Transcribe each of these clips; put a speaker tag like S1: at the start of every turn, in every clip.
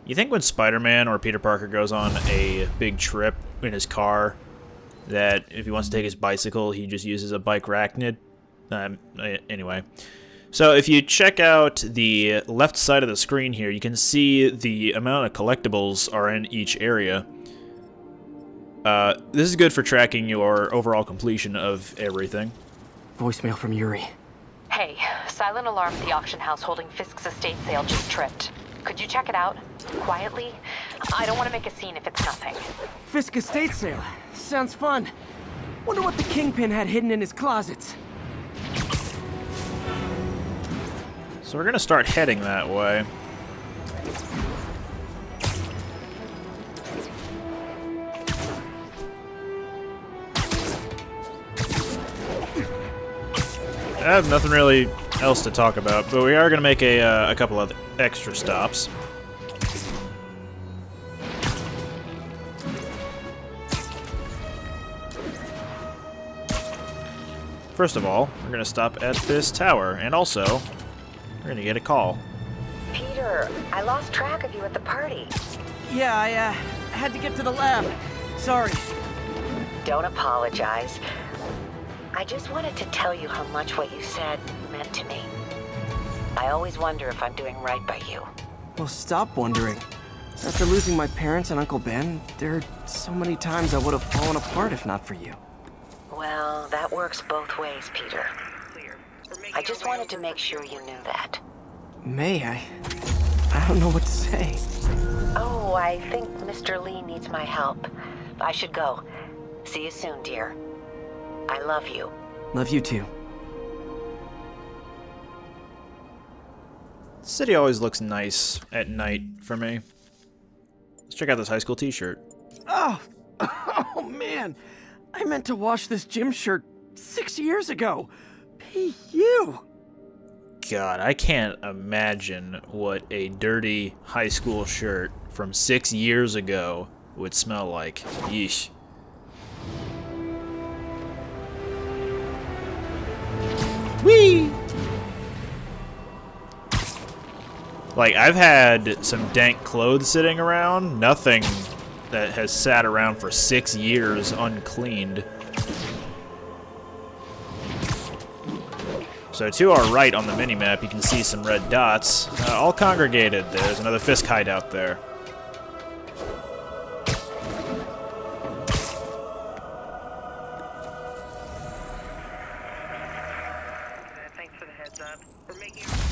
S1: You think when Spider-Man or Peter Parker goes on a big trip in his car, that if he wants to take his bicycle, he just uses a bike arachnid? Anyway. So if you check out the left side of the screen here, you can see the amount of collectibles are in each area. This is good for tracking your overall completion of everything.
S2: Voicemail from Yuri.
S3: Hey, silent alarm at the auction house holding Fisk's estate sale just tripped. Could you check it out? Quietly? I don't want to make a scene if it's nothing.
S2: Fisk estate sale. Sounds fun. Wonder what the Kingpin had hidden in his closets.
S1: So we're gonna start heading that way. I have nothing really else to talk about, but we are going to make a couple of extra stops. First of all, we're going to stop at this tower, and also, we're going to get a call.
S3: Peter, I lost track of you at the party.
S2: Yeah, I had to get to the lab. Sorry.
S3: Don't apologize. I just wanted to tell you how much what you said meant to me. I always wonder if I'm doing right by you.
S2: Well, stop wondering. After losing my parents and Uncle Ben, there are so many times I would have fallen apart if not for you.
S3: Well, that works both ways, Peter. I just wanted to make sure you knew that.
S2: May I don't know what to say.
S3: Oh, I think Mr. Lee needs my help. I should go. See you soon, dear. I love you.
S2: Love you too.
S1: The city always looks nice at night for me. Let's check out this high school t-shirt.
S2: Oh man. I meant to wash this gym shirt 6 years ago. P.U.
S1: God, I can't imagine what a dirty high school shirt from 6 years ago would smell like. Yeesh. Whee! Like, I've had some dank clothes sitting around, nothing that has sat around for 6 years uncleaned. So to our right on the minimap, you can see some red dots, all congregated. There's another Fisk hideout there.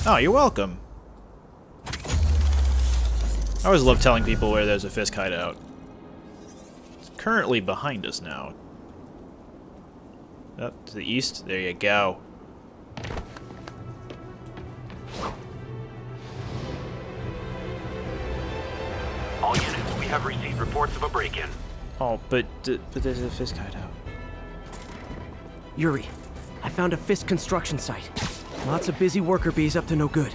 S1: Oh, you're welcome. I always love telling people where there's a Fisk hideout. It's currently behind us now. Up to the east, there you go.
S4: All units, we have received reports of a break-in.
S1: Oh, but there's a Fisk hideout.
S2: Yuri, I found a Fisk construction site. Lots of busy worker bees up to no good.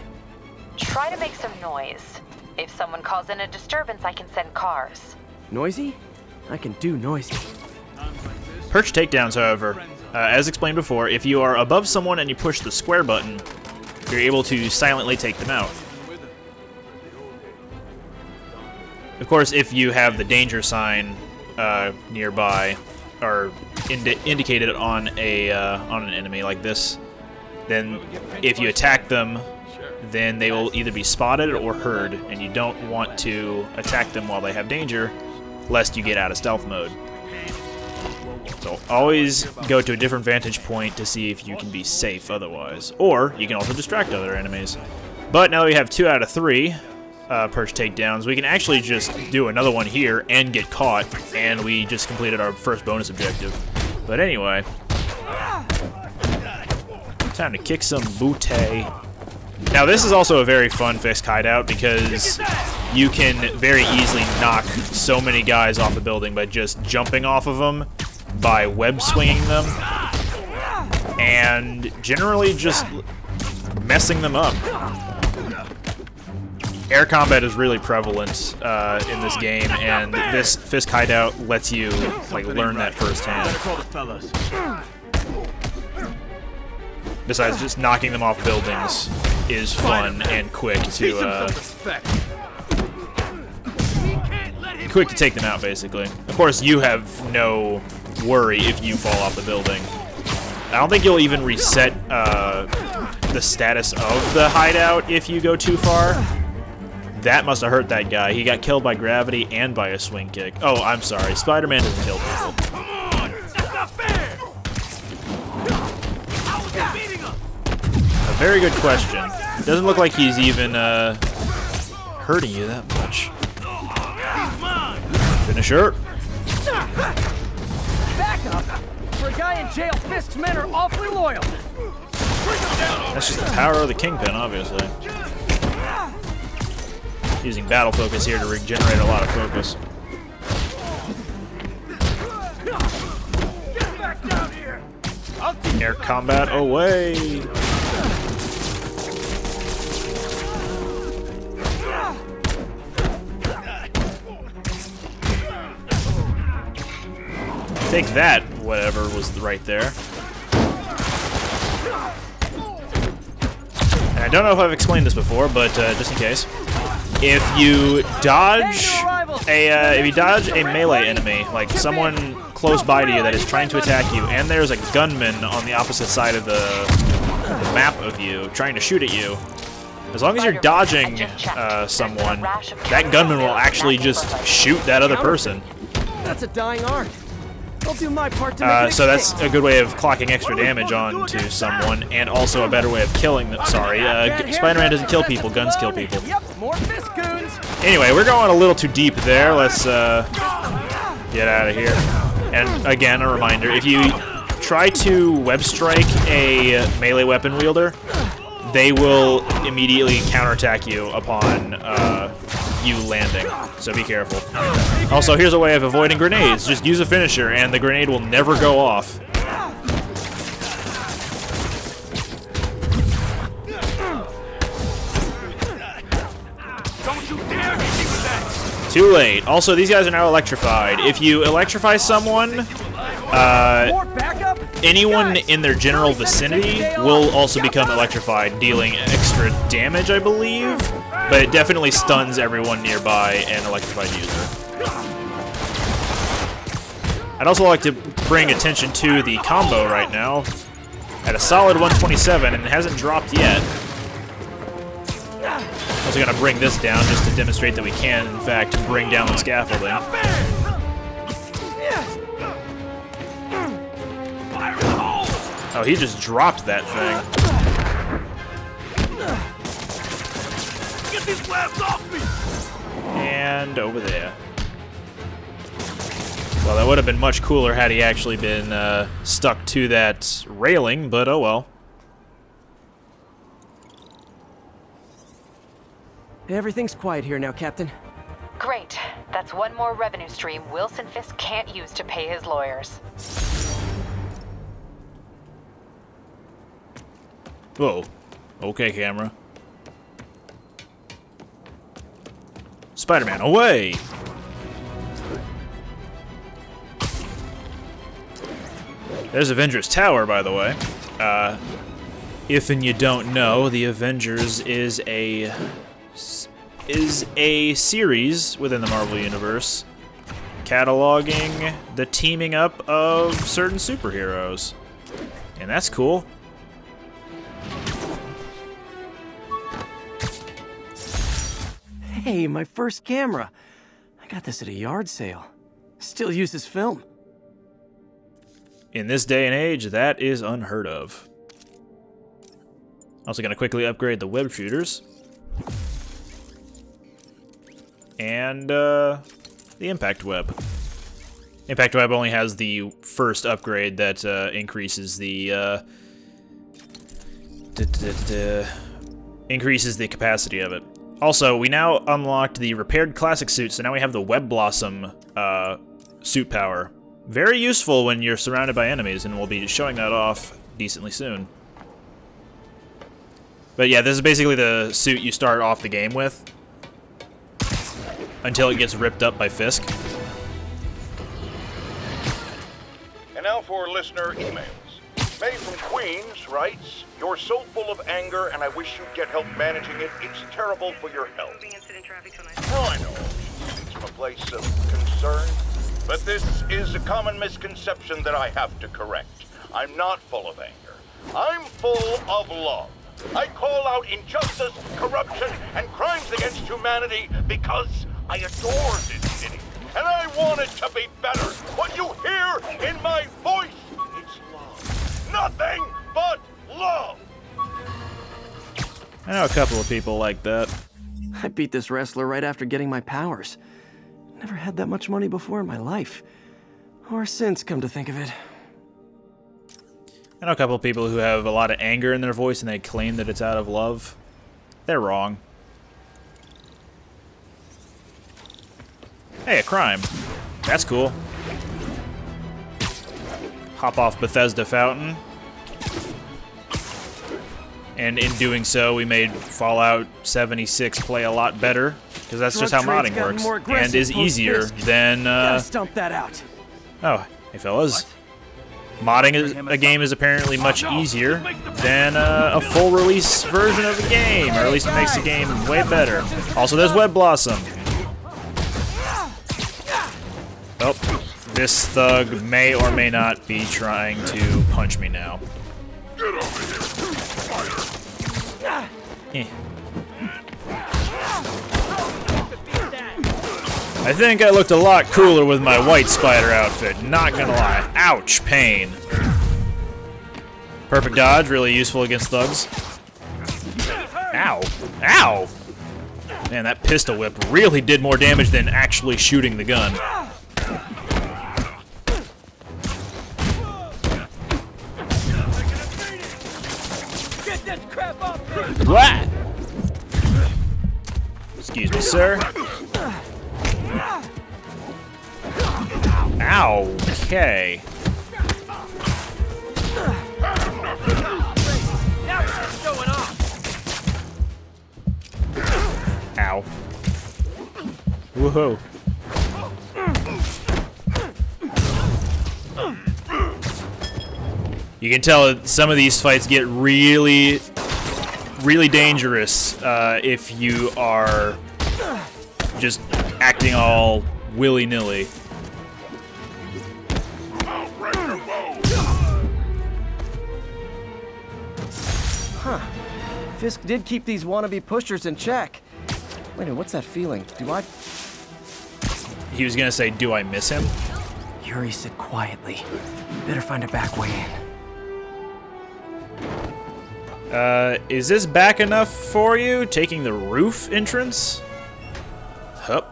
S3: Try to make some noise. If someone calls in a disturbance, I can send cars.
S2: Noisy? I can do noisy.
S1: Perch takedowns, however. As explained before, if you are above someone and you push the square button, you're able to silently take them out. Of course, if you have the danger sign nearby, or indicated on an enemy like this, then if you attack them, then they will either be spotted or heard, and you don't want to attack them while they have danger, lest you get out of stealth mode. So always go to a different vantage point to see if you can be safe otherwise. Or you can also distract other enemies. But now that we have 2 out of 3 perch takedowns, we can actually just do another one here and get caught, and we just completed our first bonus objective. But anyway, time to kick some booty. Now this is also a very fun Fisk hideout because you can very easily knock so many guys off the building by just jumping off of them, by web swinging them, and generally just messing them up. Air combat is really prevalent in this game, and this Fisk hideout lets you like learn that firsthand. Besides, just knocking them off buildings is fun and quick to quick to take them out, basically. Of course, you have no worry if you fall off the building. I don't think you'll even reset the status of the hideout if you go too far. That must have hurt that guy. He got killed by gravity and by a swing kick. Oh, I'm sorry. Spider-Man doesn't kill people.
S4: That's not fair! How was he beating him?
S1: A very good question. Doesn't look like he's even hurting you that much. Finisher.
S2: Back up! For a guy in jail, Fisk's men are awfully loyal.
S1: That's just the power of the Kingpin, obviously. Using battle focus here to regenerate a lot of focus.
S2: Get back down here!
S1: Air combat away! Take that, whatever was right there. And I don't know if I've explained this before, but just in case. If you dodge a melee enemy, like someone close by to you that is trying to attack you, and there's a gunman on the opposite side of the map of you trying to shoot at you, as long as you're dodging someone, that gunman will actually just shoot that other person.
S2: That's a dying art. I'll do my part to make it
S1: so that's a good way of clocking extra damage onto someone, and also a better way of killing them. Sorry, Spider-Man doesn't kill people, guns kill people.
S2: Yep, more fist goons.
S1: Anyway, we're going a little too deep there. Let's get out of here. And again, a reminder, if you try to web strike a melee weapon wielder, they will immediately counterattack you upon you landing, so be careful. Also, here's a way of avoiding grenades. Just use a finisher, and the grenade will never go off.
S4: Don't you dare hit me with that!
S1: Too late. Also, these guys are now electrified. If you electrify someone, anyone in their general vicinity will also become electrified, dealing extra damage, I believe. But it definitely stuns everyone nearby an electrified user. I'd also like to bring attention to the combo right now. At a solid 127, and it hasn't dropped yet. I'm also going to bring this down just to demonstrate that we can, in fact, bring down the scaffolding. Oh, he just dropped that thing.
S4: Get these slabs off me!
S1: And over there. Well, that would have been much cooler had he actually been stuck to that railing, but oh well.
S2: Everything's quiet here now, Captain.
S3: Great. That's one more revenue stream Wilson Fisk can't use to pay his lawyers.
S1: Whoa. Okay, camera. Spider-Man, away! There's Avengers Tower, by the way. If and you don't know, the Avengers is a series within the Marvel Universe cataloging the teaming up of certain superheroes. And that's cool.
S2: Hey, my first camera. I got this at a yard sale. Still uses film.
S1: In this day and age, that is unheard of. Also gonna quickly upgrade the web shooters. And the impact web. Impact web only has the first upgrade that increases the increases the capacity of it. Also, we now unlocked the repaired classic suit, so now we have the Web Blossom suit power. Very useful when you're surrounded by enemies, and we'll be showing that off decently soon. But yeah, this is basically the suit you start off the game with, until it gets ripped up by Fisk.
S5: And now for listener emails. May from Queens writes, "You're so full of anger and I wish you'd get help managing it. It's terrible for your health." Oh, I know. It's from a place of concern. But this is a common misconception that I have to correct. I'm not full of anger. I'm full of love. I call out injustice, corruption, and crimes against humanity because I adore this city. And I want it to be better. What you hear in my voice, it's love. Nothing but love.
S1: I know a couple of people like that.
S2: I beat this wrestler right after getting my powers. Never had that much money before in my life. Or since, come to think of it.
S1: I know a couple of people who have a lot of anger in their voice and they claim that it's out of love. They're wrong. Hey, a crime. That's cool. Hop off Bethesda Fountain. And in doing so, we made Fallout 76 play a lot better. Because that's just how modding works. And is easier than...
S2: Gotta stump that out.
S1: Oh, hey fellas. Modding a game is apparently much easier than a full release version of the game. Or at least it makes the game way better. Also, there's Web Blossom. Oh, this thug may or may not be trying to punch me now.
S5: Get over here, fire.
S1: I think I looked a lot cooler with my white spider outfit, not gonna lie. Ouch, pain. Perfect dodge, really useful against thugs. Ow. Ow! Man, that pistol whip really did more damage than actually shooting the gun. What? Excuse me, sir. Ow. Okay. Ow. Woohoo. You can tell that some of these fights get really dangerous if you are just acting all willy-nilly.
S2: Huh. Fisk did keep these wannabe pushers in check. Wait a minute, what's that feeling? Do I...
S1: He was gonna say, do I miss him?
S2: Yuri said quietly. Better find a back way in.
S1: Is this back enough for you? Taking the roof entrance? Hup.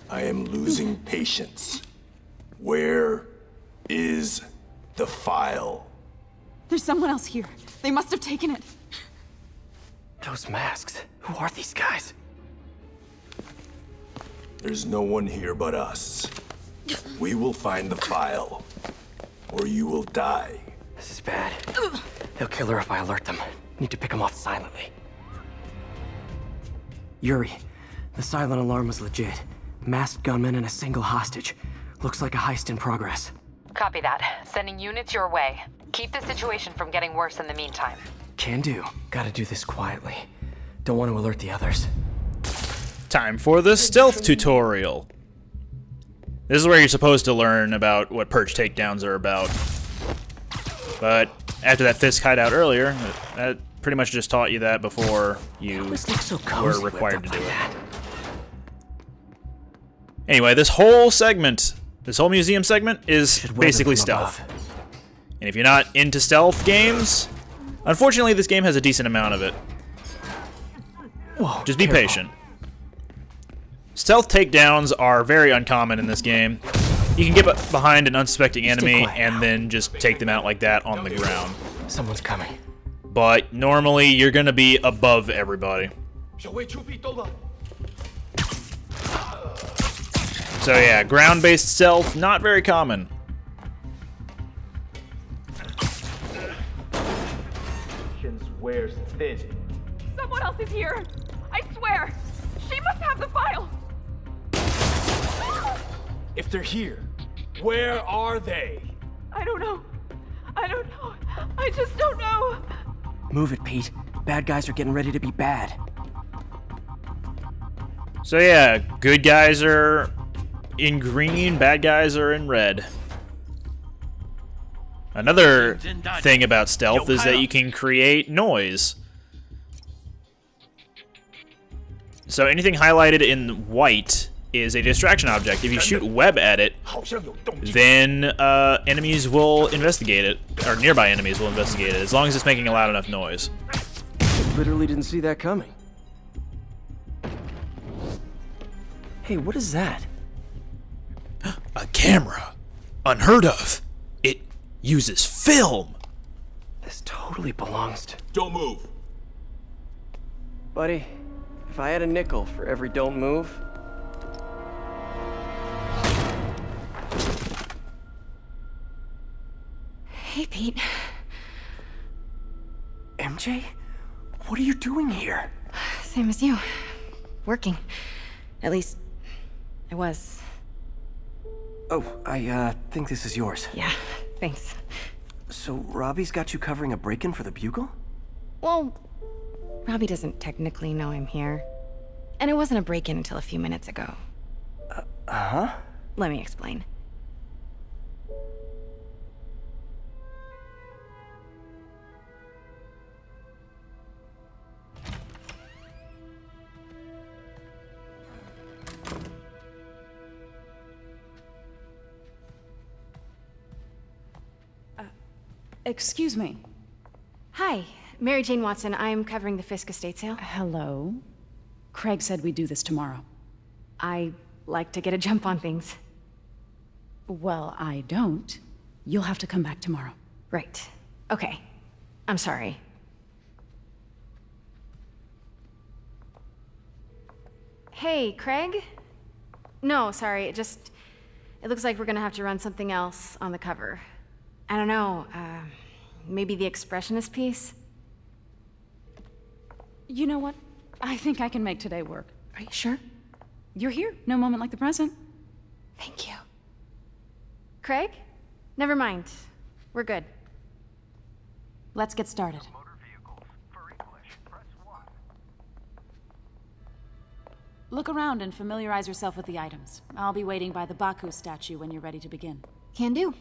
S6: I am losing patience. Where is the file?
S7: There's someone else here. They must have taken it.
S2: Those masks. Who are these guys?
S6: There's no one here but us. We will find the file, or you will die.
S2: This is bad. They'll kill her if I alert them. Need to pick them off silently. Yuri, the silent alarm was legit. Masked gunmen and a single hostage. Looks like a heist in progress.
S3: Copy that. Sending units your way. Keep the situation from getting worse in the meantime.
S2: Can do. Gotta do this quietly. Don't want to alert the others.
S1: Time for the stealth tutorial. This is where you're supposed to learn about what perch takedowns are about. But after that Fisk hideout earlier, that pretty much just taught you that before you were required to do it. Anyway, this whole segment, this whole museum segment is basically stealth. And if you're not into stealth games, unfortunately this game has a decent amount of it.
S2: Whoa,
S1: just be patient. Stealth takedowns are very uncommon in this game. You can get behind an unsuspecting enemy and then just take them out like that on the ground.
S2: Someone's coming.
S1: But normally you're gonna be above everybody. So yeah, ground-based stealth, not very common.
S8: Wears thin.
S7: Someone else is here. I swear. She must have the file.
S6: If they're here, where are they?
S7: I don't know. I don't know. I just don't know.
S2: Move it, Pete. Bad guys are getting ready to be bad.
S1: So yeah, good guys are in green, bad guys are in red. Another thing about stealth is that you can create noise. So anything highlighted in white is a distraction object. If you shoot web at it, then enemies will investigate it, or nearby enemies will investigate it, as long as it's making a loud enough noise.
S2: Literally didn't see that coming. Hey, what is that?
S1: A camera. Unheard of. It uses film.
S2: This totally belongs to...
S6: Don't move.
S2: Buddy, if I had a nickel for every don't move...
S7: Hey, Pete.
S2: MJ? What are you doing here?
S7: Same as you. Working. At least, I was.
S2: Oh, I think this is yours.
S7: Yeah, thanks.
S2: So Robbie's got you covering a break-in for the Bugle?
S7: Well, Robbie doesn't technically know I'm here. And it wasn't a break-in until a few minutes ago.
S2: Uh-huh?
S7: Let me explain.
S8: Excuse me.
S7: Hi, Mary Jane Watson. I'm covering the Fisk estate sale.
S8: Hello? Craig said we'd do this tomorrow.
S7: I like to get a jump on things.
S8: Well, I don't. You'll have to come back tomorrow.
S7: Right. Okay. I'm sorry. Hey, Craig? No, sorry. It looks like we're gonna have to run something else on the cover. I don't know, maybe the expressionist piece?
S8: You know what? I think I can make today work.
S7: Are you sure?
S8: You're here. No moment like the present.
S7: Thank you. Craig? Never mind. We're good.
S8: Let's get started. Look around and familiarize yourself with the items. I'll be waiting by the Baku statue when you're ready to begin.
S7: Can do.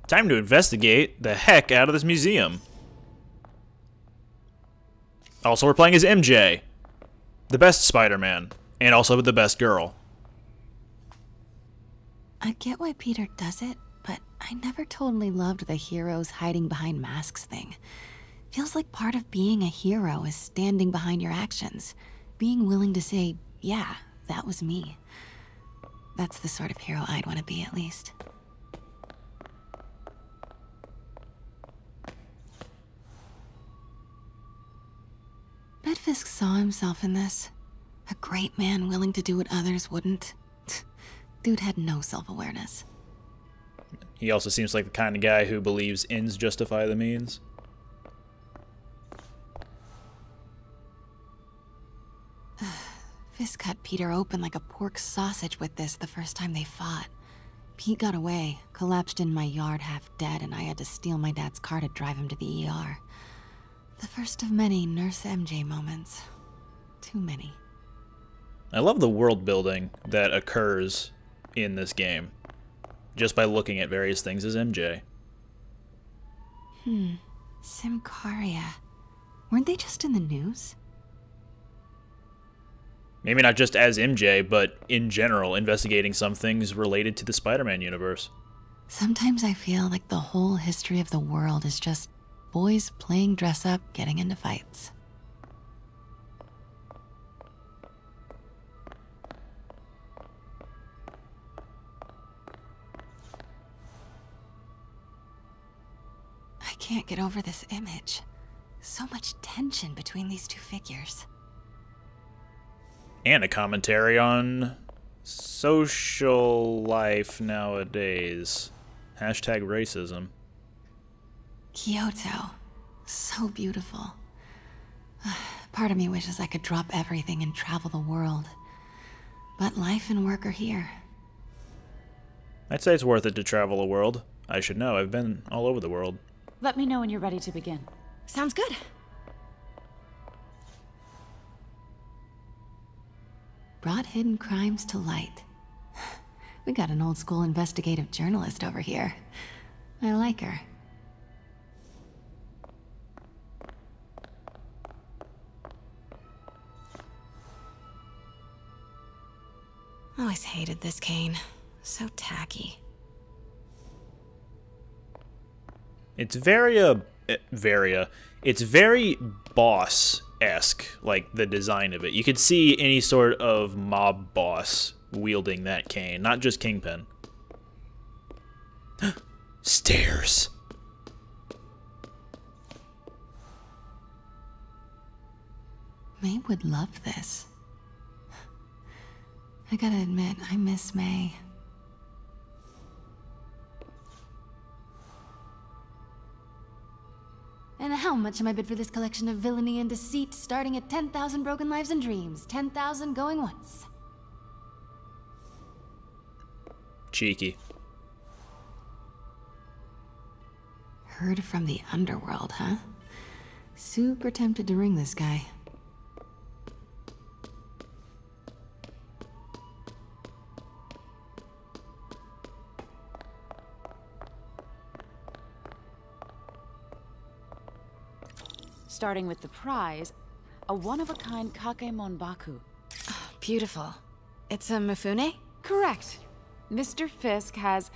S1: Time to investigate the heck out of this museum. Also, we're playing as MJ, the best Spider-Man, and also the best girl.
S9: I get why Peter does it, but I never totally loved the heroes hiding behind masks thing. Feels like part of being a hero is standing behind your actions, being willing to say, yeah, that was me. That's the sort of hero I'd want to be, at least. Bet Fisk saw himself in this. A great man willing to do what others wouldn't. Dude had no self-awareness.
S1: He also seems like the kind of guy who believes ends justify the means.
S9: Fisk cut Peter open like a pork sausage with this the first time they fought. Pete got away, collapsed in my yard half dead, and I had to steal my dad's car to drive him to the ER. The first of many Nurse MJ moments. Too many.
S1: I love the world building that occurs in this game, just by looking at various things as MJ.
S9: Symkaria. Weren't they just in the news?
S1: Maybe not just as MJ, but in general, investigating some things related to the Spider-Man universe.
S9: Sometimes I feel like the whole history of the world is just boys playing dress-up, getting into fights. I can't get over this image. So much tension between these two figures.
S1: And a commentary on social life nowadays. Hashtag racism.
S9: Kyoto. So beautiful. Part of me wishes I could drop everything and travel the world. But life and work are here.
S1: I'd say it's worth it to travel the world. I should know, I've been all over the world.
S8: Let me know when you're ready to begin.
S9: Sounds good. Brought hidden crimes to light. We got an old school investigative journalist over here. I like her. Always hated this cane. So tacky.
S1: It's it's very boss-esque, like the design of it. You could see any sort of mob boss wielding that cane, not just Kingpin. Stairs.
S9: May would love this. I gotta admit, I miss May. And how much am I bid for this collection of villainy and deceit, starting at 10,000 broken lives and dreams, 10,000 going once?
S1: Cheeky.
S9: Heard from the underworld, huh? Super tempted to ring this guy.
S8: Starting with the prize, a one-of-a-kind Kakemon Baku.
S9: Oh, beautiful. It's a Mifune?
S8: Correct. Mr. Fisk has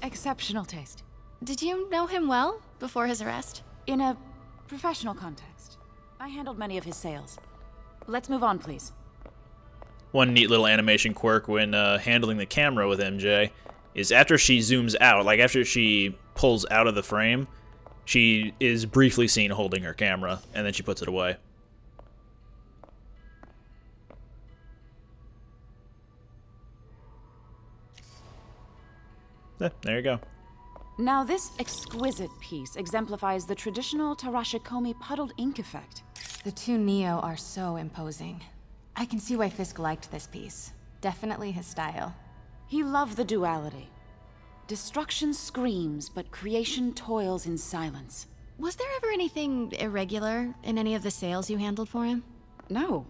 S8: exceptional taste.
S9: Did you know him well before his arrest?
S8: In a professional context. I handled many of his sales. Let's move on, please.
S1: One neat little animation quirk when handling the camera with MJ is after she zooms out, like after she pulls out of the frame, she is briefly seen holding her camera, and then she puts it away. There you go.
S8: Now this exquisite piece exemplifies the traditional Tarashikomi puddled ink effect.
S9: The two Neo are so imposing. I can see why Fisk liked this piece. Definitely his style.
S8: He loved the duality. Destruction screams, but creation toils in silence.
S9: Was there ever anything irregular in any of the sales you handled for him?
S8: No.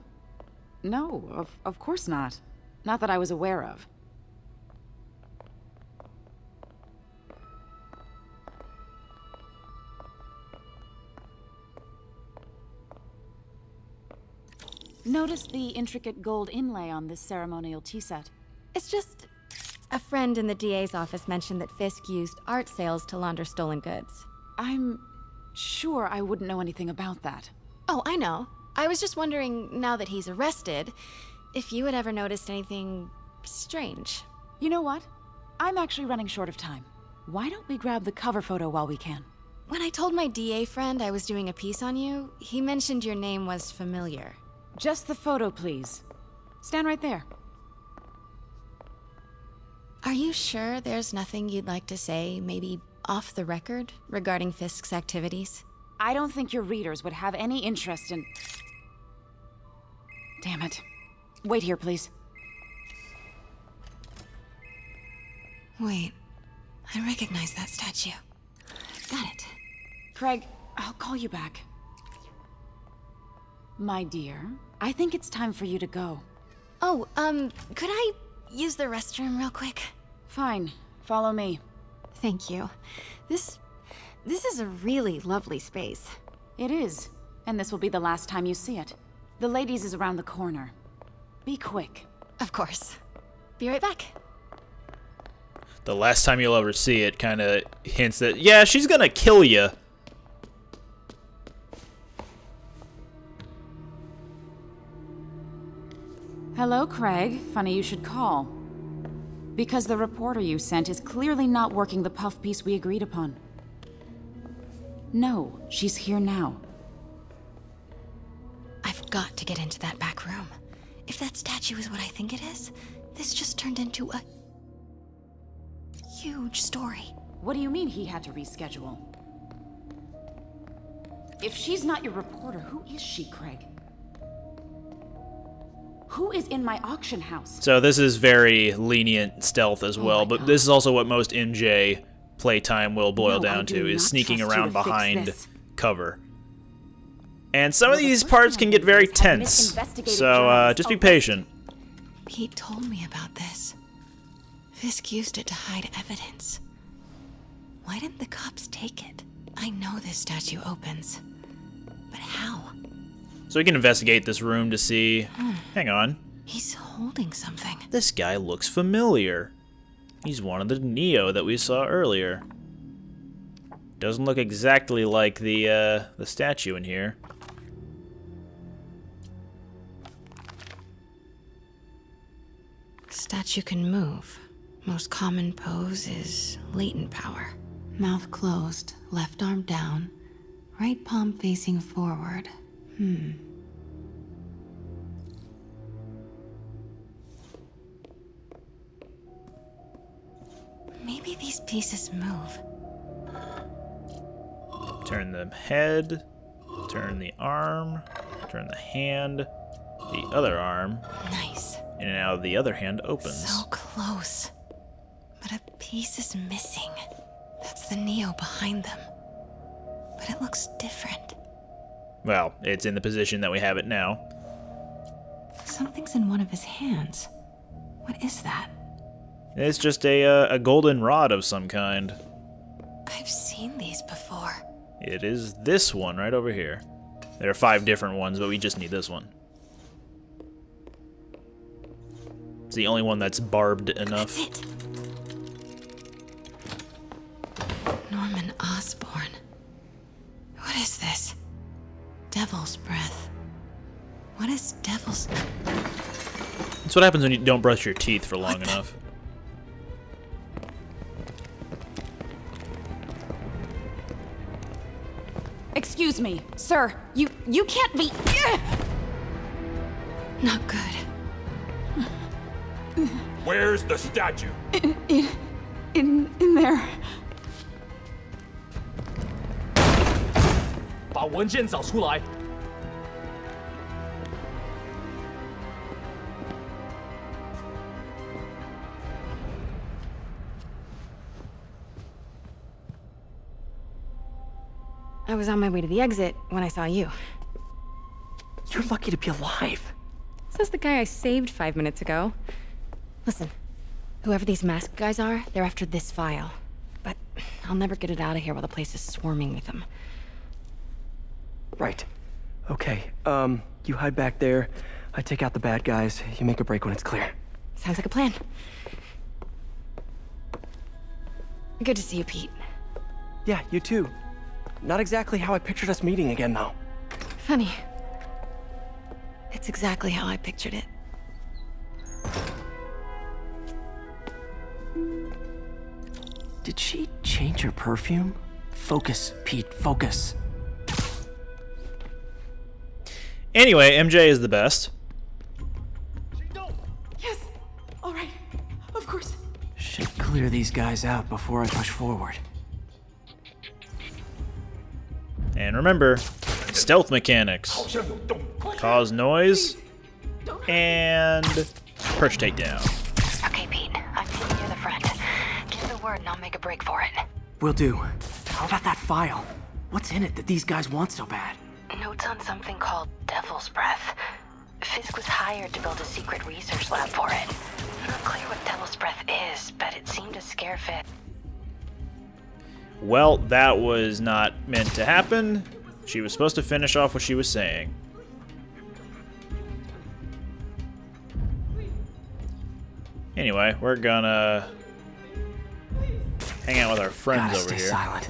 S8: No, of course not. Not that I was aware of. Notice the intricate gold inlay on this ceremonial tea set.
S9: It's just... a friend in the DA's office mentioned that Fisk used art sales to launder stolen goods.
S8: I'm sure I wouldn't know anything about that.
S9: Oh, I know. I was just wondering, now that he's arrested, if you had ever noticed anything strange.
S8: You know what? I'm actually running short of time. Why don't we grab the cover photo while we can?
S9: When I told my DA friend I was doing a piece on you, he mentioned your name was familiar.
S8: Just the photo, please. Stand right there.
S9: Are you sure there's nothing you'd like to say, maybe off the record, regarding Fisk's activities?
S8: I don't think your readers would have any interest in... Damn it. Wait here, please.
S9: Wait. I recognize that statue. Got it.
S8: Craig, I'll call you back. My dear, I think it's time for you to go.
S9: Oh, could I use the restroom real quick?
S8: Fine. Follow me.
S9: Thank you. This is a really lovely space.
S8: It is. And this will be the last time you see it. The ladies is around the corner. Be quick.
S9: Of course. Be right back.
S1: The last time you'll ever see it kind of hints that, yeah, she's gonna kill you.
S8: Hello, Craig. Funny you should call. Because the reporter you sent is clearly not working the puff piece we agreed upon. No, she's here now.
S9: I've got to get into that back room. If that statue is what I think it is, this just turned into a huge story.
S8: What do you mean he had to reschedule? If she's not your reporter, who is she, Craig? Who is in my auction house?
S1: So this is very lenient stealth as well, but this is also what most MJ playtime will boil down to, is sneaking around behind cover. And some of these parts can get very tense, so just be patient.
S9: Pete told me about this. Fisk used it to hide evidence. Why didn't the cops take it? I know this statue opens, but how?
S1: So we can investigate this room to see... Hang on.
S9: He's holding something.
S1: This guy looks familiar. He's one of the Neo that we saw earlier. Doesn't look exactly like the statue in here.
S9: Statue can move. Most common pose is latent power. Mouth closed, left arm down, right palm facing forward. Maybe these pieces move.
S1: Turn the head, turn the arm, turn the hand, the other arm.
S9: Nice.
S1: And now the other hand opens.
S9: So close. But a piece is missing. That's the Neo behind them. But it looks different.
S1: Well, it's in the position that we have it now.
S9: Something's in one of his hands. What is that?
S1: It's just a golden rod of some kind.
S9: I've seen these before.
S1: It is this one right over here. There are 5 different ones, but we just need this one. It's the only one that's barbed enough.
S9: That's it. Norman Osborn. What is this? Devil's breath. What is devil's...
S1: That's what happens when you don't brush your teeth for long enough.
S8: Excuse me, sir. You can't be...
S9: Not good.
S6: Where's the statue?
S8: In there.
S10: 把文件找出来。
S7: I was on my way to the exit when I saw you.
S2: You're lucky to be alive.
S7: Says the guy I saved 5 minutes ago. Listen, whoever these masked guys are, they're after this file. But I'll never get it out of here while the place is swarming with them.
S2: Right. Okay, you hide back there. I take out the bad guys. You make a break when it's clear.
S7: Sounds like a plan. Good to see you, Pete.
S2: Yeah, you too. Not exactly how I pictured us meeting again, though.
S7: Funny. It's exactly how I pictured it.
S2: Did she change her perfume? Focus, Pete, focus.
S1: Anyway, MJ is the best.
S8: Yes. All right. Of course.
S2: Should clear these guys out before I push forward.
S1: And remember, stealth mechanics. Cause noise and perch takedown.
S3: Okay, Pete. I'm sitting near the front. Give the word and I'll make a break for it.
S2: Will do. How about that file? What's in it that these guys want so bad?
S3: Notes on something called Devil's Breath. Fisk was hired to build a secret research lab for it. Not clear what Devil's Breath is, but it seemed to scare Fisk.
S1: Well, that was not meant to happen. She was supposed to finish off what she was saying. Anyway, we're gonna hang out with our friends over here.
S2: Silent.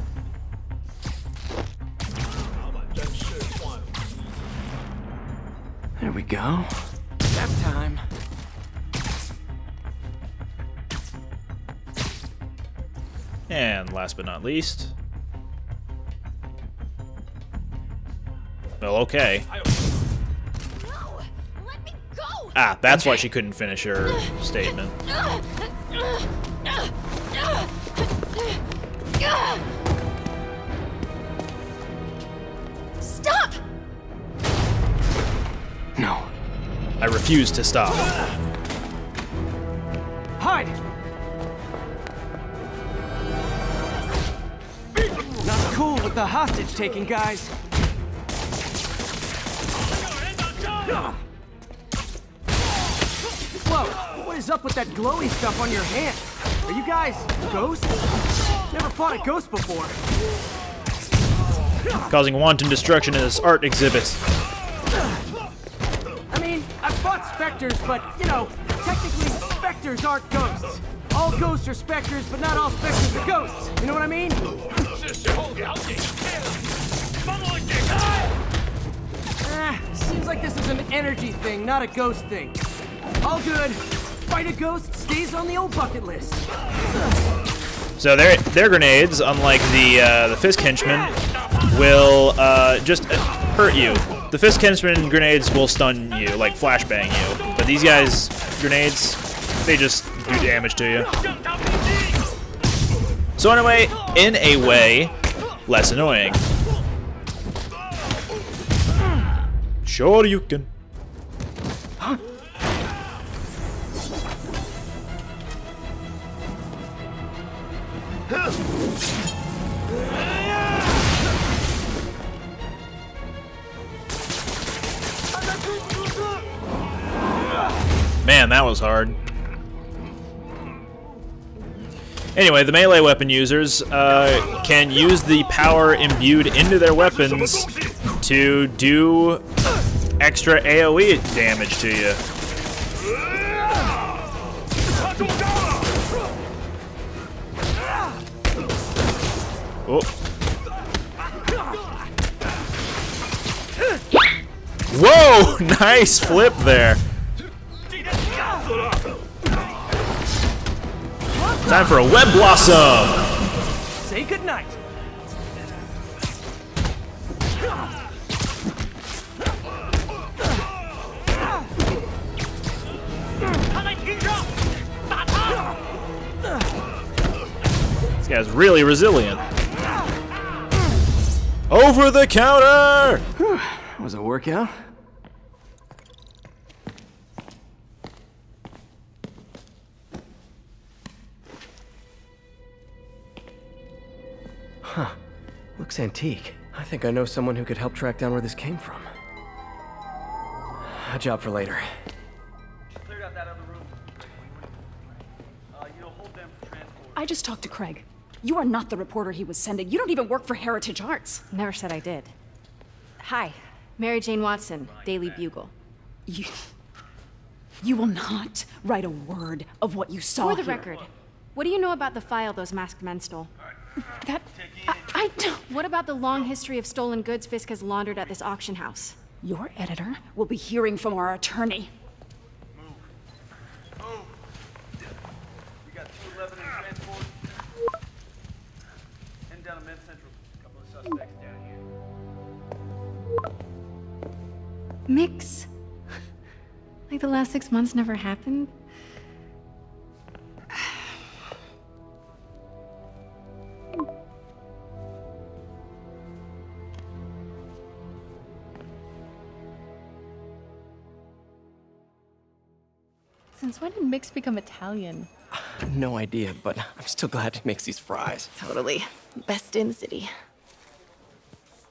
S2: There we go. Nap time.
S1: And last but not least... Well, okay.
S7: No! Let me go!
S1: Ah, that's why she couldn't finish her statement.
S7: Stop!
S2: No.
S1: I refuse to stop.
S2: Hide! Not cool with the hostage taking, guys. Whoa, what is up with that glowy stuff on your hand? Are you guys ghosts? Never fought a ghost before.
S1: Causing wanton destruction in this art exhibit.
S2: I mean, I've fought specters, but, you know, technically specters aren't ghosts. All ghosts are specters, but not all specters are ghosts. You know what I mean? Seems like this is an energy thing, not a ghost thing. All good. Fight a ghost stays on the old bucket list.
S1: So their grenades, unlike the Fisk henchmen, will just hurt you. The Fisk henchmen grenades will stun you, like flashbang you. But these guys' grenades, they just do damage to you. So in a way, less annoying. Sure you can. Man, that was hard. Anyway, the melee weapon users can use the power imbued into their weapons to do extra AoE damage to you. Oh. Whoa! Nice flip there. Time for a web blossom.
S2: Say goodnight.
S1: This guy's really resilient. Over the counter!
S2: Was it a workout? Huh. Looks antique. I think I know someone who could help track down where this came from. A job for later.
S11: I just talked to Craig. You are not the reporter he was sending. You don't even work for Heritage Arts.
S7: Never said I did. Hi, Mary Jane Watson, Daily Bugle.
S11: You will not write a word of what you saw
S7: For the
S11: here.
S7: record, what do you know about the file those masked men stole?
S11: That... I don't...
S7: What about the long history of stolen goods Fisk has laundered at this auction house?
S11: Your editor will be hearing from our attorney.
S12: We got 211 in transport. Heading down to Med Central. A couple of suspects down here.
S7: Mix? Like the last 6 months never happened?
S13: Since when did Mix become Italian?
S2: No idea, but I'm still glad he makes these fries.
S9: Totally. Best in the city.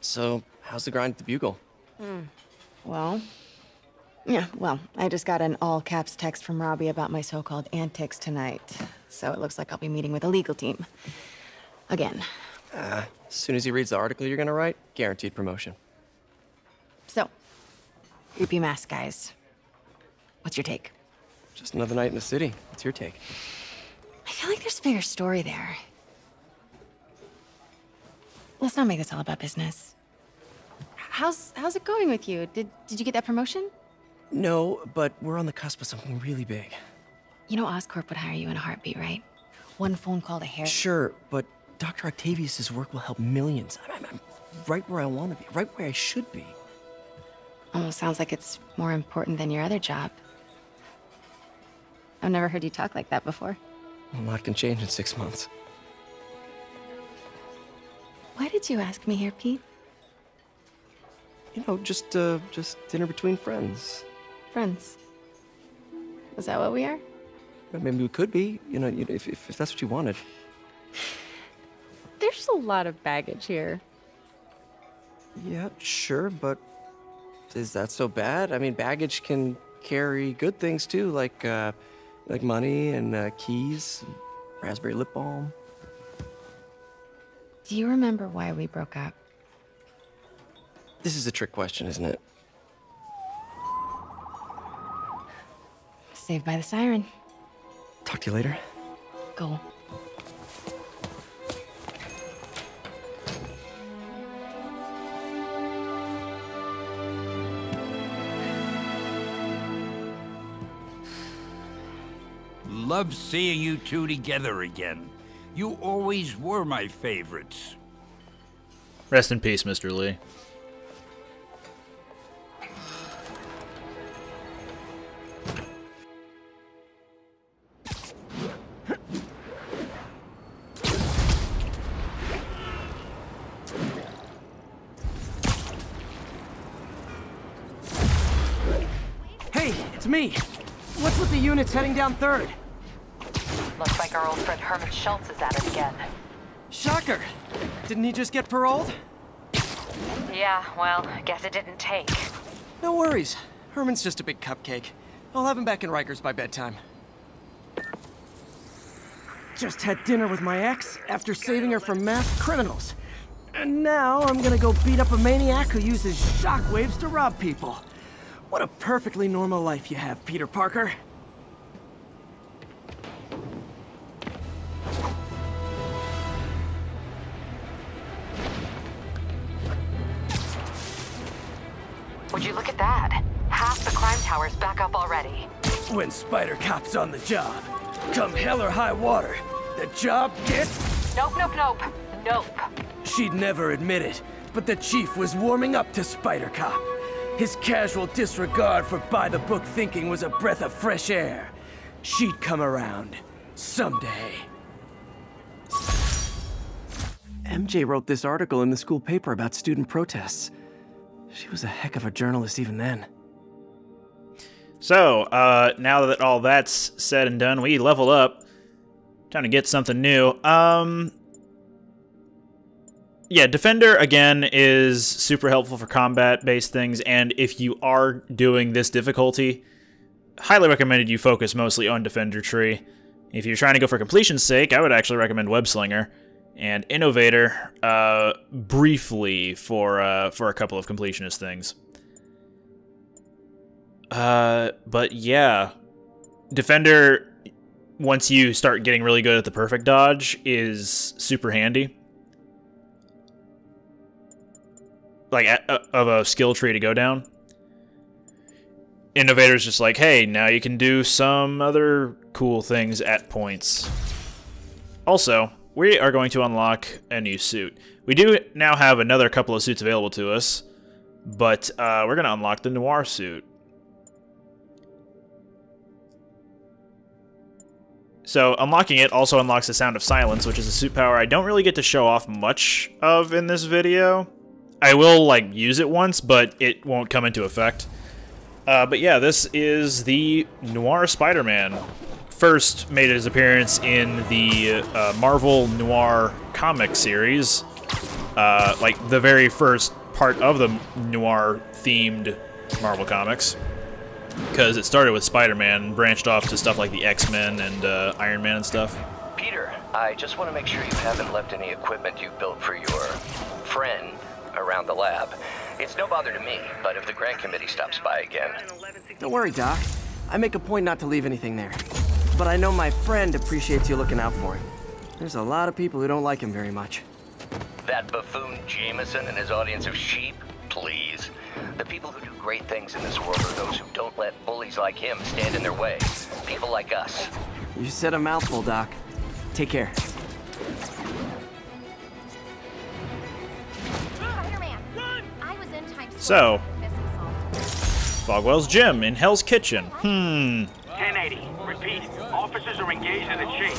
S2: So, how's the grind at the Bugle?
S9: Well, I just got an all-caps text from Robbie about my so-called antics tonight. So it looks like I'll be meeting with a legal team. Again.
S2: As soon as he reads the article you're gonna write, guaranteed promotion.
S9: So, creepy mask guys. What's your take?
S2: Just another night in the city. What's your take?
S9: I feel like there's a bigger story there. Let's not make this all about business. How's it going with you? Did you get that promotion?
S2: No, but we're on the cusp of something really big.
S9: You know Oscorp would hire you in a heartbeat, right? One phone call to Harry.
S2: Sure, but Dr. Octavius's work will help millions. I'm right where I want to be, right where I should be.
S9: Almost sounds like it's more important than your other job. I've never heard you talk like that before.
S2: A lot can change in 6 months.
S9: Why did you ask me here, Pete?
S2: You know, just dinner between friends.
S9: Friends.
S13: Is that what we are?
S2: Maybe we could be, you know, if that's what you wanted.
S13: There's a lot of baggage here.
S2: Yeah, sure, but is that so bad? I mean, baggage can carry good things too, like money and keys, and raspberry lip balm.
S9: Do you remember why we broke up?
S2: This is a trick question, isn't it?
S9: Saved by the siren.
S2: Talk to you later.
S9: Go.
S14: Love seeing you two together again. You always were my favorites.
S1: Rest in peace, Mr. Lee.
S2: Hey, it's me. What's with the units heading down 3rd?
S3: Looks like our old friend Herman Schultz is at it again.
S2: Shocker. Didn't he just get paroled?
S3: Yeah, well, I guess it didn't take.
S2: No worries. Herman's just a big cupcake. I'll have him back in Rikers by bedtime. Just had dinner with my ex after saving her from masked criminals. And now I'm gonna go beat up a maniac who uses shockwaves to rob people. What a perfectly normal life you have, Peter Parker.
S3: Would you look at that? Half the crime tower's back up already.
S2: When Spider Cop's on the job, come hell or high water, the job gets...
S3: Nope, nope, nope. Nope.
S2: She'd never admit it, but the chief was warming up to Spider Cop. His casual disregard for by-the-book thinking was a breath of fresh air. She'd come around. Someday. MJ wrote this article in the school paper about student protests. She was a heck of a journalist even then.
S1: So, now that all that's said and done, we level up. Time to get something new. Yeah, Defender, again, is super helpful for combat-based things, and if you are doing this difficulty, highly recommended you focus mostly on Defender Tree. If you're trying to go for completion's sake, I would actually recommend Webslinger, and Innovator, briefly for a couple of completionist things. But yeah, Defender, once you start getting really good at the perfect dodge, is super handy. Like, of a skill tree to go down. Innovator's just like, hey, now you can do some other cool things at points. Also, we are going to unlock a new suit. We do now have another couple of suits available to us, but we're going to unlock the Noir suit. So, unlocking it also unlocks the Sound of Silence, which is a suit power I don't really get to show off much of in this video. I will, like, use it once, but it won't come into effect. But yeah, this is the Noir Spider-Man. First made his appearance in the Marvel Noir comic series. Like, the very first part of the Noir-themed Marvel comics. Because it started with Spider-Man, branched off to stuff like the X-Men and Iron Man and stuff.
S15: Peter, I just want to make sure you haven't left any equipment you built for your friend around the lab. It's no bother to me, but if the grant committee stops by again...
S2: Don't worry, Doc. I make a point not to leave anything there. But I know my friend appreciates you looking out for him. There's a lot of people who don't like him very much.
S15: That buffoon Jameson and his audience of sheep? Please. The people who do great things in this world are those who don't let bullies like him stand in their way. People like us.
S2: You said a mouthful, Doc. Take care.
S1: So, Fogwell's gym in Hell's Kitchen.
S4: 1080. Repeat. Officers are engaged in a chase.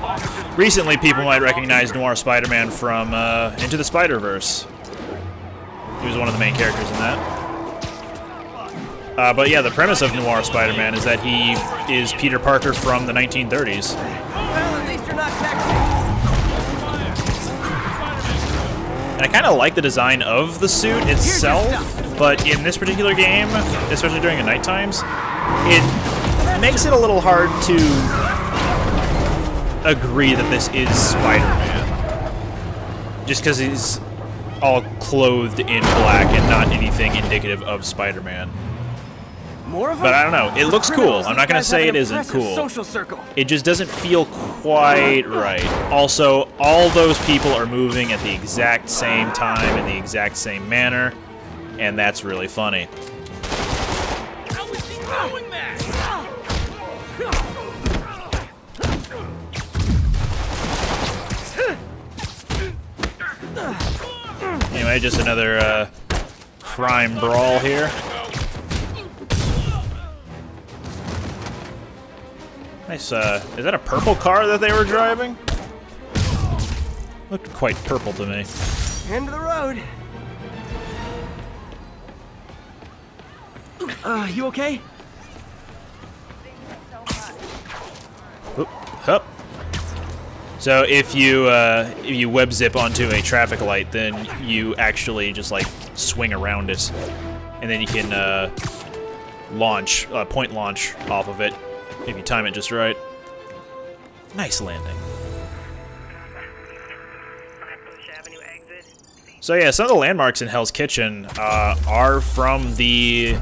S4: Officers...
S1: Recently, people might recognize Noir Spider-Man from Into the Spider-Verse. He was one of the main characters in that. But yeah, the premise of Noir Spider-Man is that he is Peter Parker from the 1930s.
S2: Well, at least you're not texting.
S1: And I kind of like the design of the suit itself, but in this particular game, especially during the night times, it makes it a little hard to agree that this is Spider-Man. Just because he's all clothed in black and not anything indicative of Spider-Man. But I don't know. It looks cool. I'm not going to say it isn't cool. It just doesn't feel quite right. Also, all those people are moving at the exact same time in the exact same manner, and that's really funny.
S4: How is he doing that?
S1: Anyway, just another crime brawl here. Nice, is that a purple car that they were driving? Looked quite purple to me.
S2: End of the road. You okay?
S1: Oop, hup. So if you web zip onto a traffic light, then you actually just like swing around it, and then you can launch, point launch off of it if you time it just right. Nice landing. So yeah, some of the landmarks in Hell's Kitchen are from the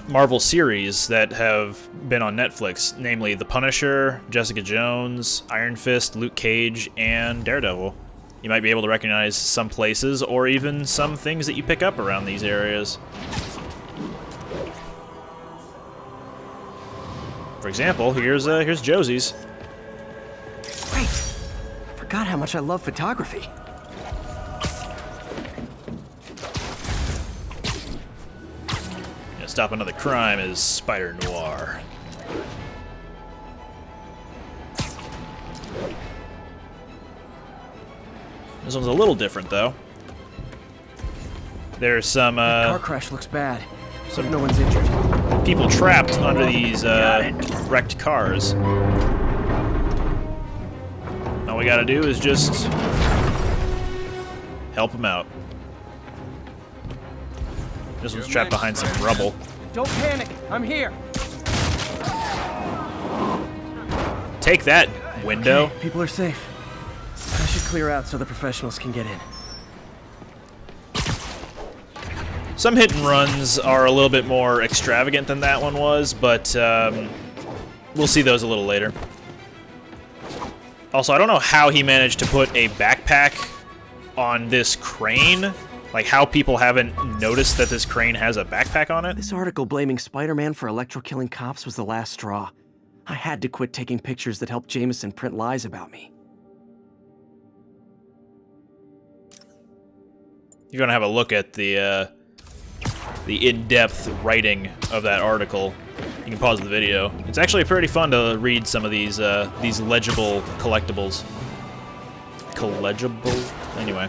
S1: Marvel series that have been on Netflix, namely The Punisher, Jessica Jones, Iron Fist, Luke Cage, and Daredevil. You might be able to recognize some places or even some things that you pick up around these areas. For example, here's Josie's.
S2: Great. Forgot how much I love photography.
S1: Stop another crime is Spider Noir. This one's a little different, though. There's some
S2: car crash looks bad. So no one's injured.
S1: People trapped under these wrecked cars. All we gotta do is just help them out. This one's trapped behind some rubble.
S2: Don't panic. I'm here.
S1: Take that, window.
S2: Okay, people are safe. I should clear out so the professionals can get in.
S1: Some hit and runs are a little bit more extravagant than that one was, but we'll see those a little later. Also, I don't know how he managed to put a backpack on this crane. Like, how people haven't noticed that this crane has a backpack on it?
S2: This article blaming Spider-Man for electro-killing cops was the last straw. I had to quit taking pictures that helped Jameson print lies about me.
S1: You're gonna have a look at the in-depth writing of that article. You can pause the video. It's actually pretty fun to read some of these legible collectibles. Collegible? Anyway.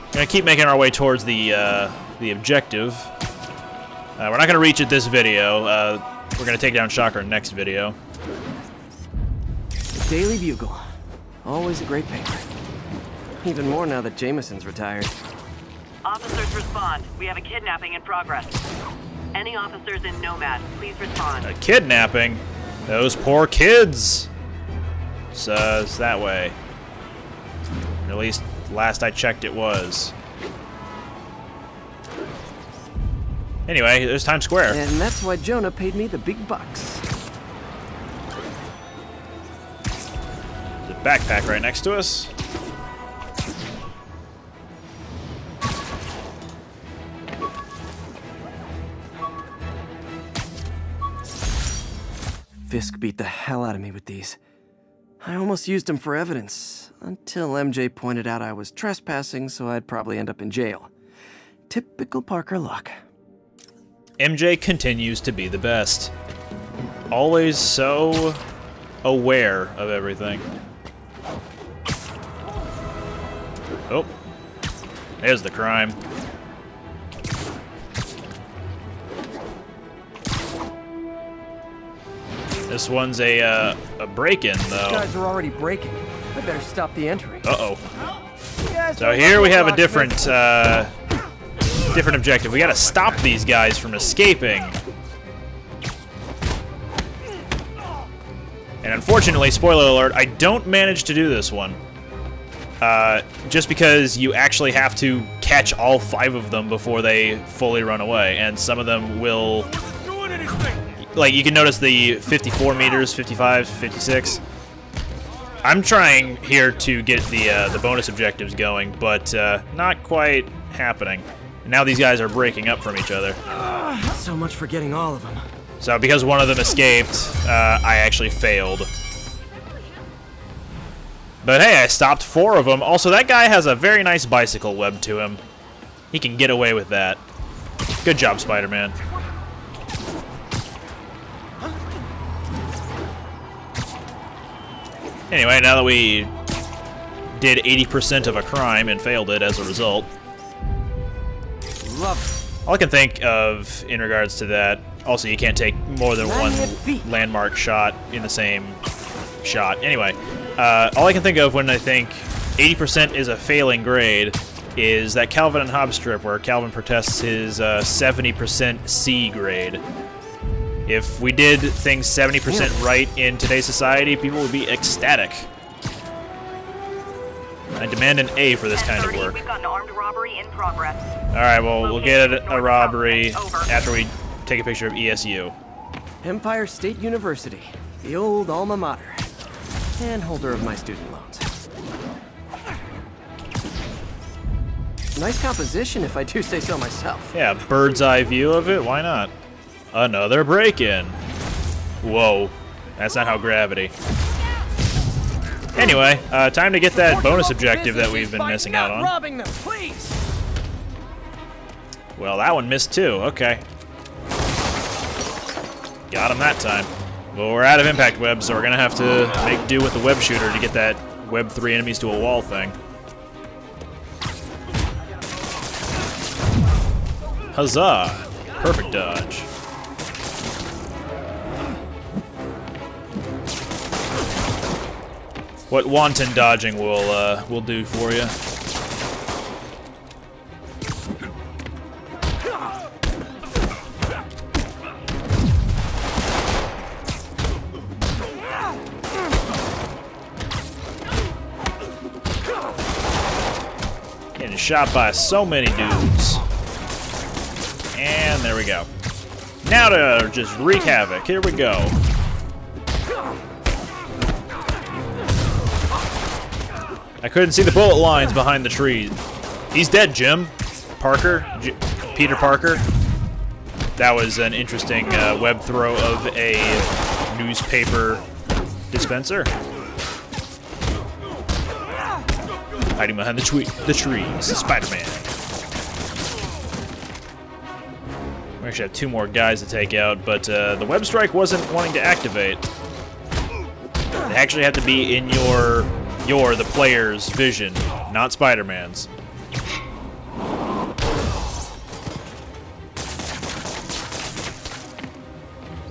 S1: We're gonna keep making our way towards the objective. We're not gonna reach it this video. We're gonna take down Shocker next video.
S2: The Daily Bugle. Always a great paper. Even more now that Jameson's retired.
S16: Officers respond. We have a kidnapping in progress. Any officers in Nomad, please respond.
S1: A kidnapping? Those poor kids! So it's that way. At least last I checked it was. Anyway, there's Times Square.
S2: And that's why Jonah paid me the big bucks.
S1: There's a backpack right next to us.
S2: Fisk beat the hell out of me with these. I almost used them for evidence, until MJ pointed out I was trespassing, so I'd probably end up in jail. Typical Parker luck.
S1: MJ continues to be the best. Always so aware of everything. Oh, there's the crime. This one's a break-in, though.
S2: These guys are already breaking. I better stop the entry.
S1: Uh-oh. So here we have a different, different objective. We gotta stop these guys from escaping. And unfortunately, spoiler alert, I don't manage to do this one. Just because you actually have to catch all 5 of them before they fully run away, and some of them will... Like, you can notice the 54 meters, 55, 56. I'm trying here to get the bonus objectives going, but not quite happening. And now these guys are breaking up from each other.
S2: So much for getting all of them.
S1: So because one of them escaped, I actually failed. But hey, I stopped 4 of them. Also, that guy has a very nice bicycle web to him. He can get away with that. Good job, Spider-Man. Anyway, now that we did 80% of a crime and failed it as a result. All I can think of in regards to that, also you can't take more than one landmark shot in the same shot. Anyway, all I can think of when I think 80% is a failing grade is that Calvin and Hobbes strip where Calvin protests his 70% C grade. If we did things 70% right in today's society, people would be ecstatic. I demand an A for this kind of work.
S16: We've got an armed robbery in progress.
S1: Alright, well, we'll get a robbery after we take a picture of ESU.
S2: Empire State University, the old alma mater, and holder of my student loans. Nice composition, if I do say so myself.
S1: Yeah, bird's eye view of it, why not? Another break-in. Whoa, that's not how gravity. Anyway, time to get that bonus objective that we've been missing out on.
S2: Robbing them, please.
S1: Well, that one missed too. Okay. Got him that time. Well, we're out of impact webs, so we're gonna have to make do with the web shooter to get that web 3 enemies to a wall thing. Huzzah! Perfect dodge. What wanton dodging will do for you. Getting shot by so many dudes. And there we go. Now to just wreak havoc. Here we go. I couldn't see the bullet lines behind the tree. He's dead, Jim. Parker. Peter Parker. That was an interesting web throw of a newspaper dispenser. Hiding behind the trees. Spider-Man. We actually have 2 more guys to take out, but the web strike wasn't wanting to activate. They actually have to be in the player's vision, not Spider-Man's.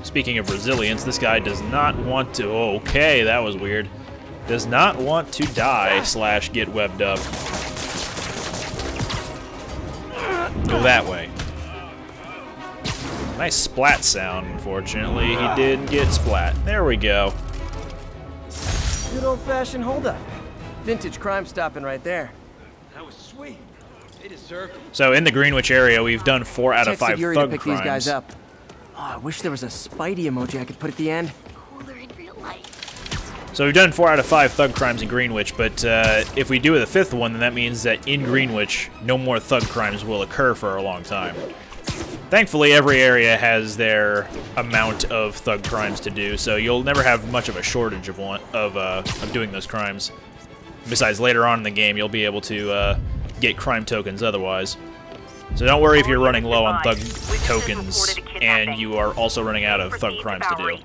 S1: Speaking of resilience, this guy does not want to... Okay, that was weird. Does not want to die / get webbed up. Go that way. Nice splat sound, unfortunately. He did get splat. There we go.
S2: Good old-fashioned holdup. Vintage crime stopping right there.
S12: That was sweet. They deserved it.
S1: So in the Greenwich area, we've done 4 out of 5
S2: Yuri
S1: thug
S2: to pick
S1: crimes.
S2: these guys up. Oh, I wish there was a Spidey emoji I could put at the end.
S1: So we've done 4 out of 5 thug crimes in Greenwich, but if we do the 5th one, then that means that in Greenwich, no more thug crimes will occur for a long time. Thankfully, every area has their amount of thug crimes to do, so you'll never have much of a shortage of doing those crimes. Besides, later on in the game, you'll be able to get crime tokens otherwise. So don't worry if you're running low on thug tokens and you are also running out of thug crimes to do.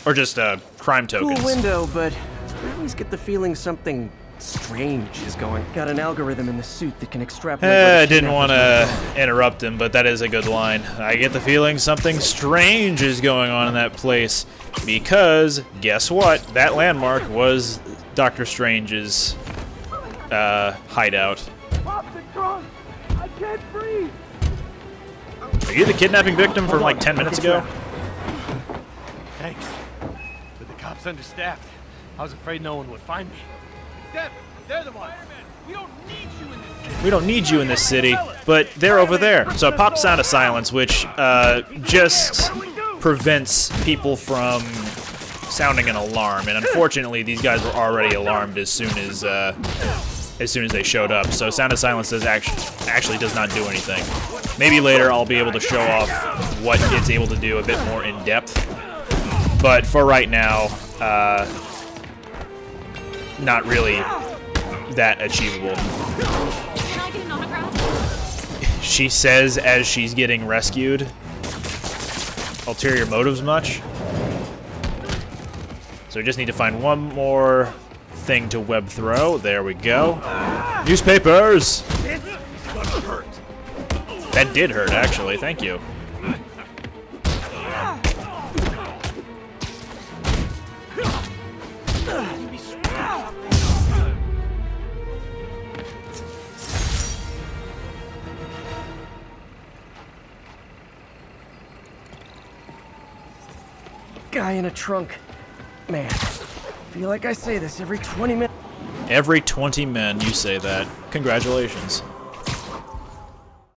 S1: Or just crime tokens.
S2: Cool window, but I always get the feeling something Strange is going. Got an algorithm in the suit that can extrapolate.
S1: I didn't want to interrupt him, but that is a good line. I get the feeling something strange is going on in that place. Because, guess what? That landmark was Dr. Strange's hideout.
S2: Pop the trunk! I can't breathe!
S1: Are you the kidnapping victim from like 10 minutes ago?
S12: Thanks. But the cops understaffed. I was afraid no one would find me. Steph, they're the ones. We don't need you in this city.
S1: We don't need you in this city, but they're over there. So pop Sound of Silence, which just prevents people from sounding an alarm. And unfortunately, these guys were already alarmed as soon as they showed up. So Sound of Silence does actually does not do anything. Maybe later I'll be able to show off what it's able to do a bit more in depth. But for right now, not really that achievable.
S7: Can I get an autograph?
S1: She says as she's getting rescued. Ulterior motives much? So we just need to find one more thing to web throw. There we go. Newspapers! That did hurt, actually. Thank you.
S2: Guy in a trunk. Man, feel like I say this every 20 minutes.
S1: Every 20 men, you say that. Congratulations.